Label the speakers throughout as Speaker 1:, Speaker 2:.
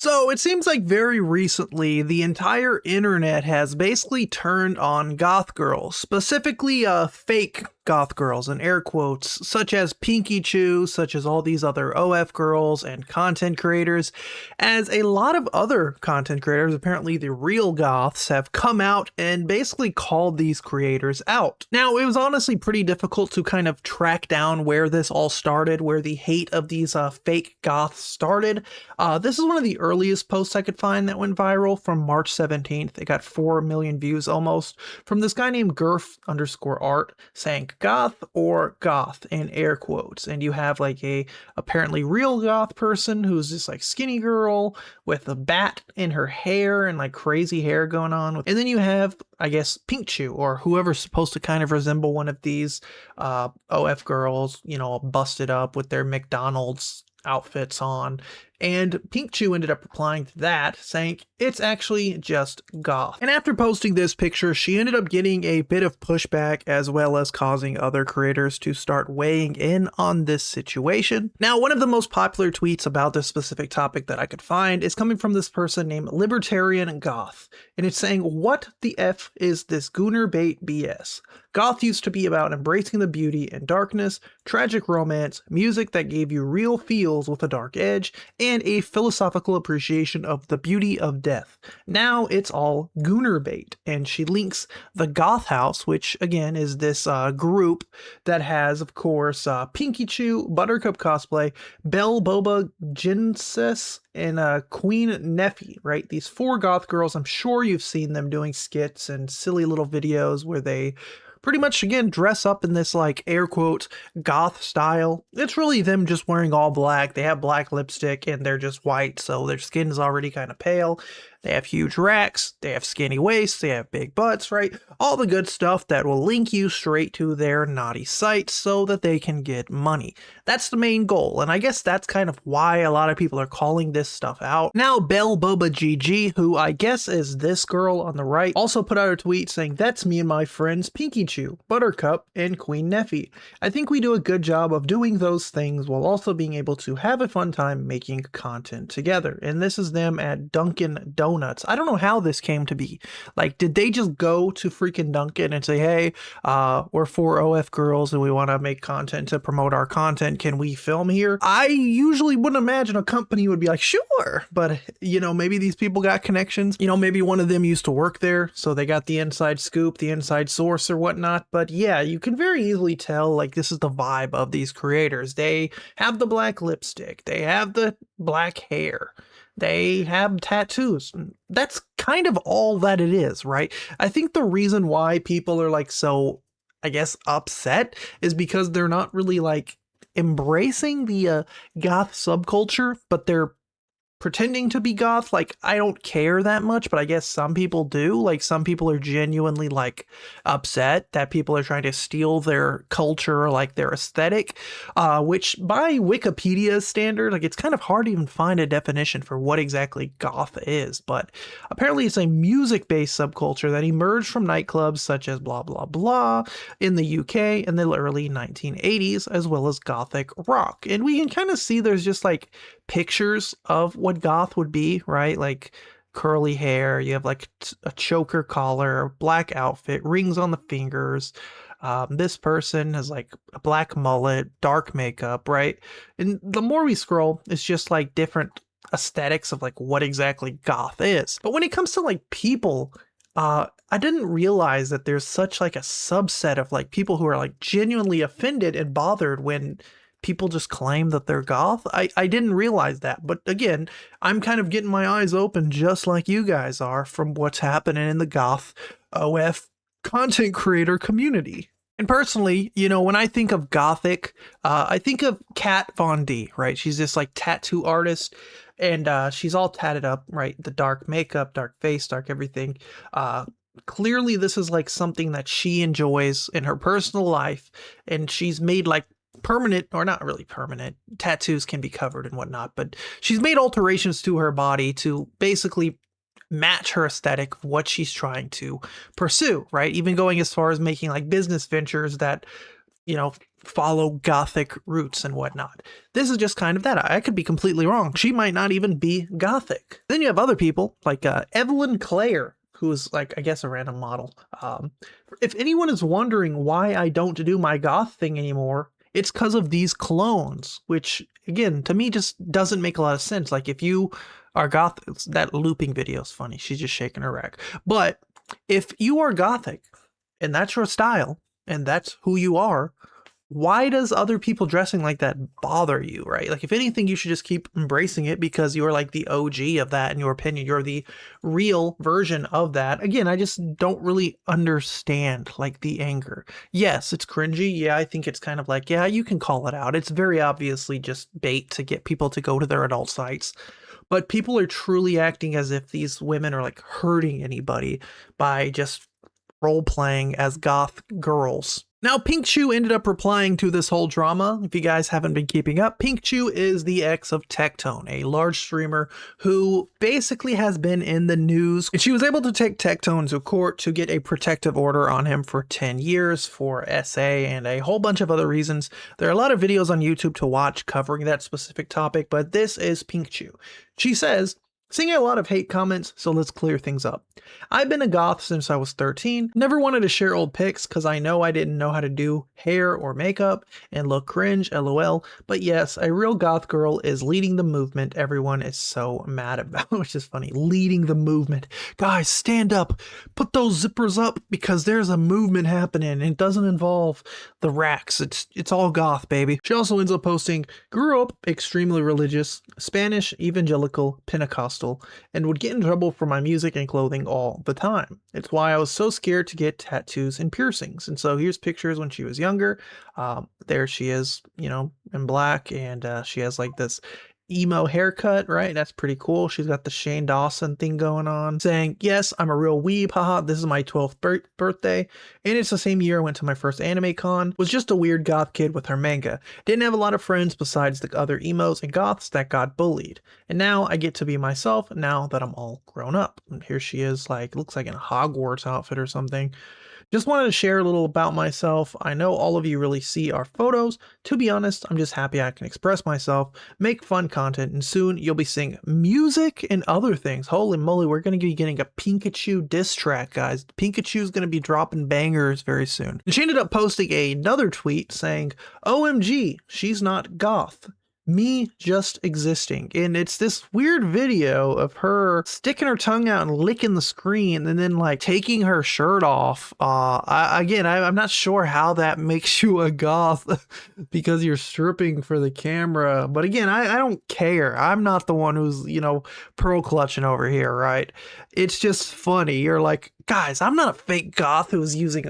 Speaker 1: So it seems like very recently the entire internet has basically turned on goth girls, specifically fake goth girls in air quotes, such as Pinkchyu, such as all these other OF girls and content creators, as a lot of other content creators, apparently the real goths, have come out and basically called these creators out. Now, it was honestly pretty difficult to kind of track down where this all started, where the hate of these fake goths started. This is one of the earliest posts I could find that went viral from March 17th. It got 4 million views almost from this guy named Gurf_art saying goth or goth in air quotes. And you have like a apparently real goth person who's this like skinny girl with a bat in her hair and like crazy hair going on. And then you have, I guess, Pinkchyu or whoever's supposed to kind of resemble one of these OF girls, you know, busted up with their McDonald's outfits on. And Pinkchyu ended up replying to that, saying it's actually just goth. And after posting this picture, she ended up getting a bit of pushback as well as causing other creators to start weighing in on this situation. Now, one of the most popular tweets about this specific topic that I could find is coming from this person named Libertarian Goth. And it's saying, what the F is this gooner bait BS? Goth used to be about embracing the beauty and darkness, tragic romance, music that gave you real feels with a dark edge, and a philosophical appreciation of the beauty of death. Now it's all gooner bait. And she links the Goth House, which again is this group that has, of course, Pinkchyu, ButterCupCosplay, Belle Boba Jinses, and Queen Neffy, right? These 4 goth girls. I'm sure you've seen them doing skits and silly little videos where they pretty much, again, dress up in this, like, air quotes, goth style. It's really them just wearing all black. They have black lipstick and they're just white, so their skin is already kind of pale. They have huge racks, they have skinny waists, they have big butts, right? All the good stuff that will link you straight to their naughty site so that they can get money. That's the main goal, and I guess that's kind of why a lot of people are calling this stuff out. Now, Belle Boba GG, who I guess is this girl on the right, also put out a tweet saying, that's me and my friends Pinkchyu, Buttercup, and Queen Neffy. I think we do a good job of doing those things while also being able to have a fun time making content together. And this is them at Dunkin Donuts. I don't know how this came to be. Like, did they just go to freaking Dunkin and say, hey, we're 4 OF girls and we want to make content to promote our content. Can we film here? I usually wouldn't imagine a company would be like, sure. But, you know, maybe these people got connections. You know, maybe one of them used to work there, so they got the inside scoop, the inside source or whatnot. But yeah, you can very easily tell, like, this is the vibe of these creators. They have the black lipstick. They have the black hair. They have tattoos. That's kind of all that it is, right? I think the reason why people are like so, I guess, upset is because they're not really like embracing the goth subculture, but they're pretending to be goth. Like, I don't care that much, but I guess some people do. Like, some people are genuinely like upset that people are trying to steal their culture, like their aesthetic, which by Wikipedia standard, like, it's kind of hard to even find a definition for what exactly goth is. But apparently it's a music-based subculture that emerged from nightclubs such as blah blah blah in the UK in the early 1980s, as well as gothic rock. And we can kind of see there's just like pictures of what goth would be, right? Like curly hair, you have like a choker collar, black outfit, rings on the fingers. This person has like a black mullet, dark makeup, right? And the more we scroll, it's just like different aesthetics of like what exactly goth is. But when it comes to like people, I didn't realize that there's such like a subset of like people who are like genuinely offended and bothered when people just claim that they're goth. I didn't realize that. But again, I'm kind of getting my eyes open just like you guys are from what's happening in the goth OF content creator community. And personally, you know, when I think of gothic, I think of Kat Von D, right? She's this like tattoo artist and she's all tatted up, right? The dark makeup, dark face, dark everything. Clearly this is like something that she enjoys in her personal life, and she's made like permanent, or not really permanent, tattoos can be covered and whatnot, but she's made alterations to her body to basically match her aesthetic of what she's trying to pursue, right? Even going as far as making like business ventures that, you know, follow gothic roots and whatnot. This is just kind of that. I could be completely wrong. She might not even be gothic. Then you have other people like Evelyn Clare, who is like, I guess, a random model. If anyone is wondering why I don't do my goth thing anymore, it's because of these clones, which, again, to me just doesn't make a lot of sense. Like, if you are goth, that looping video is funny. She's just shaking her rack. But if you are gothic and that's your style and that's who you are, why does other people dressing like that bother you, right? Like, if anything, you should just keep embracing it because you're like the OG of that, in your opinion. You're the real version of that. Again, I just don't really understand, like, the anger. Yes, it's cringy. Yeah, I think it's kind of like, yeah, you can call it out. It's very obviously just bait to get people to go to their adult sites. But people are truly acting as if these women are, like, hurting anybody by just role-playing as goth girls. Now, Pinkchyu ended up replying to this whole drama. If you guys haven't been keeping up, Pinkchyu is the ex of Tectone, a large streamer who basically has been in the news. And she was able to take Tectone to court to get a protective order on him for 10 years for SA and a whole bunch of other reasons. There are a lot of videos on YouTube to watch covering that specific topic, but this is Pinkchyu. She says, seeing a lot of hate comments, so let's clear things up. I've been a goth since I was 13. Never wanted to share old pics because I know I didn't know how to do hair or makeup and look cringe, lol. But yes, a real goth girl is leading the movement everyone is so mad about, which is funny. Leading the movement. Guys, stand up. Put those zippers up because there's a movement happening. It doesn't involve the racks. It's all goth, baby. She also ends up posting, grew up extremely religious, Spanish, evangelical, Pentecostal, and would get in trouble for my music and clothing all the time. It's why I was so scared to get tattoos and piercings. And so here's pictures when she was younger. There she is, you know, in black, and she has like this emo haircut, right? That's pretty cool. She's got the Shane Dawson thing going on, saying, yes, I'm a real weeb, haha, this is my 12th birthday, and it's the same year I went to my first anime con. Was just a weird goth kid with her manga. Didn't have a lot of friends besides the other emos and goths that got bullied. And now I get to be myself now that I'm all grown up. And here she is, like, looks like in a Hogwarts outfit or something. Just wanted to share a little about myself. I know all of you really see our photos. To be honest, I'm just happy I can express myself, make fun content, and soon you'll be seeing music and other things. Holy moly, we're going to be getting a Pinkchyu diss track, guys. Pinkchyu's going to be dropping bangers very soon. And she ended up posting another tweet saying, OMG, she's not goth. Me just existing. And it's this weird video of her sticking her tongue out and licking the screen and then like taking her shirt off. I'm not sure how that makes you a goth because you're stripping for the camera. But again, I don't care. I'm not the one who's, you know, pearl clutching over here, right? It's just funny. You're like, guys, I'm not a fake goth who's using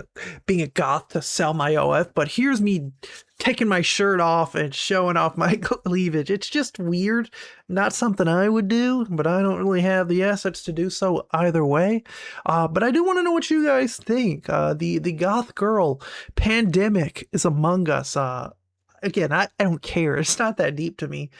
Speaker 1: being a goth to sell my OF, but here's me taking my shirt off and showing off my cleavage. It's just weird. Not something I would do, but I don't really have the assets to do so either way. But I do want to know what you guys think. The goth girl pandemic is among us. Again, I don't care. It's not that deep to me.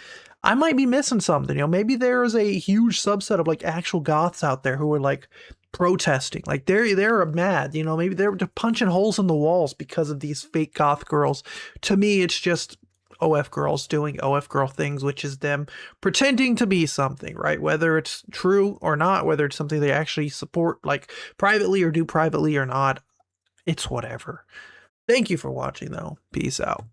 Speaker 1: I might be missing something. You know, maybe there is a huge subset of like actual goths out there who are like protesting, like they're mad, you know, maybe they're punching holes in the walls because of these fake goth girls. To me, it's just OF girls doing OF girl things, which is them pretending to be something, right? Whether it's true or not, whether it's something they actually support like privately or do privately or not, it's whatever. Thank you for watching though. Peace out.